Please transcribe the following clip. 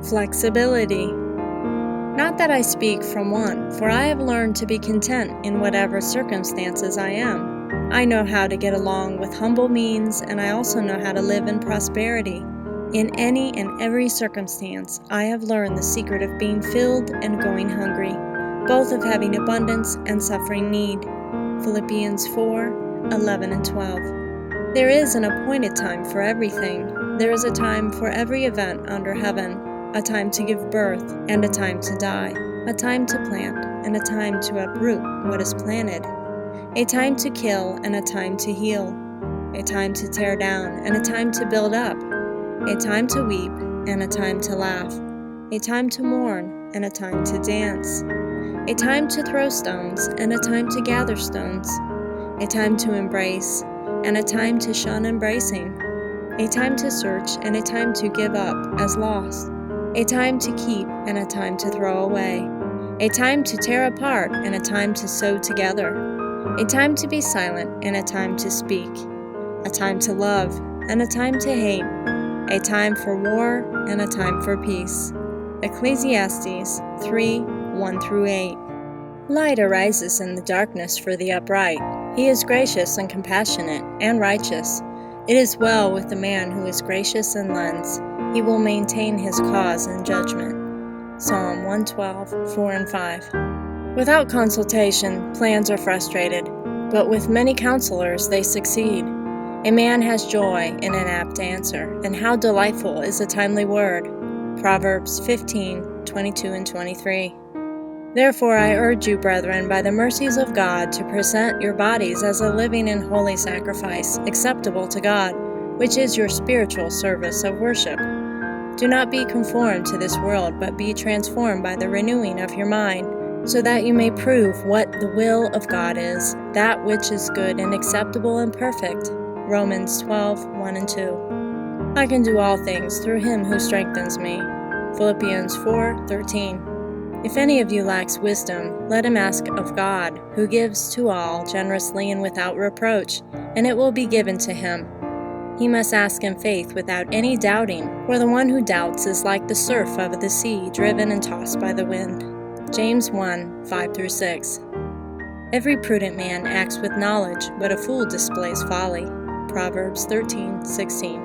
Flexibility. Not that I speak from want, for I have learned to be content in whatever circumstances I am. I know how to get along with humble means, and I also know how to live in prosperity. In any and every circumstance, I have learned the secret of being filled and going hungry, both of having abundance and suffering need. Philippians 4:11 and 12. There is an appointed time for everything. There is a time for every event under heaven, a time to give birth and a time to die, a time to plant and a time to uproot what is planted, a time to kill and a time to heal, a time to tear down and a time to build up, a time to weep and a time to laugh, a time to mourn and a time to dance, a time to throw stones and a time to gather stones, a time to embrace and a time to shun embracing, a time to search and a time to give up as lost, a time to keep and a time to throw away, a time to tear apart and a time to sew together, a time to be silent and a time to speak, a time to love and a time to hate, a time for war and a time for peace. Ecclesiastes 3:1-8. Light arises in the darkness for the upright. He is gracious and compassionate and righteous. It is well with the man who is gracious and lends. He will maintain his cause in judgment. Psalm 112:4-5. Without consultation, plans are frustrated, but with many counselors they succeed. A man has joy in an apt answer, and how delightful is a timely word. Proverbs 15:22-23. Therefore I urge you, brethren, by the mercies of God, to present your bodies as a living and holy sacrifice, acceptable to God, which is your spiritual service of worship. Do not be conformed to this world, but be transformed by the renewing of your mind, so that you may prove what the will of God is, that which is good and acceptable and perfect. Romans 12:1-2. I can do all things through him who strengthens me. Philippians 4:13. If any of you lacks wisdom, let him ask of God, who gives to all generously and without reproach, and it will be given to him. He must ask in faith without any doubting, for the one who doubts is like the surf of the sea, driven and tossed by the wind. James 1:5-6. Every prudent man acts with knowledge, but a fool displays folly. Proverbs 13:16.